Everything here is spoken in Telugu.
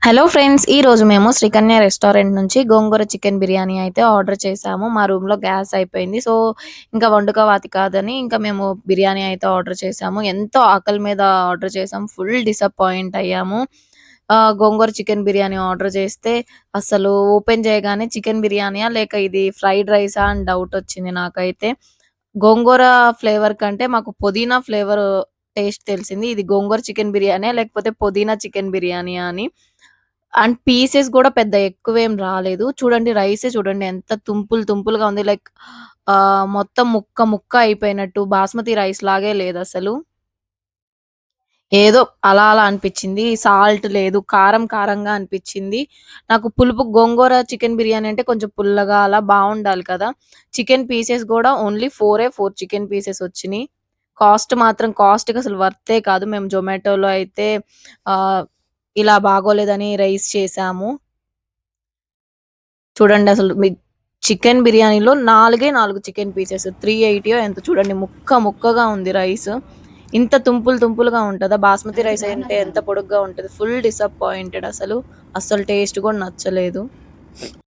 Hello friends! ఈరోజు మేము శ్రీకన్య రెస్టారెంట్ నుంచి గోంగూర చికెన్ బిర్యానీ అయితే ఆర్డర్ చేశాము. మా రూమ్‌లో గ్యాస్ అయిపోయింది. సో, ఇంకా వండుకోవాలి కాదని ఇంకా మేము బిర్యానీ అయితే ఆర్డర్ చేశాము. ఎంతో ఆకలి మీద ఆర్డర్ చేసాం. ఫుల్ డిసప్పాయింట్ అయ్యాము. గోంగూర చికెన్ బిర్యానీ ఆర్డర్ చేస్తే అసలు ఓపెన్ చేయగానే చికెన్ బిర్యానీయా? లేక ఇది ఫ్రైడ్ రైసా? అని డౌటొచ్చింది నాకైతే. గోంగూర ఫ్లేవర్ కంటే మాకు పుదీనా ఫ్లేవర్ టేస్ట్ తెలిసింది. ఇది గోంగూర చికెన్ బిర్యానీయా? లేకపోతే పుదీనా చికెన్ బిర్యానీయా అని. అండ్ పీసెస్ గూడా పెద్ద ఎక్కువేం రాలేదు. చూడండి రైసే చూడండి ఎంత తుంపులు తుంపులుగా ఉంది. లైక్ మొత్తం ముక్క ముక్క అయిపోయినట్టు బాస్మతి రైస్ లాగే లేదసలు. ఏదో అలా అలా అనిపిచ్చింది. సాల్ట్ లేదు. కారం కారంగా అనిపిచ్చింది. నాకు పులుపు గోంగూర చికెన్ బిర్యానీ అంటే కొంచెం పుల్లగా అలా బావుండాలి కదా! చికెన్ పీసెస్ గూడా ఓన్లీ 4 చికెన్ పీసెస్ వచ్చినియి. కాస్ట్ మాత్రం కాస్ట్‌కసలు వర్తే కాదు. మేము జొమాటోలో అయితే ఆహ్, ఇలా బాగోలేదని రైస్ చేసాము. చూడండసలు చికెన్ బిర్యానీలో 4 చికెన్ పీసెస్ 380 ఎంతో చూడండి ముక్క ముక్కగా ఉంది రైసు. ఇంత తుంపులు తుంపులుగా ఉంటదా? బాస్మతి రైస్ అంటే ఎంత పొడుగ్గా ఉంటది. ఫుల్ డిసప్పాయింటెడ్ అసలు. అస్సలు టేస్ట్ కూడా నచ్చలేదు.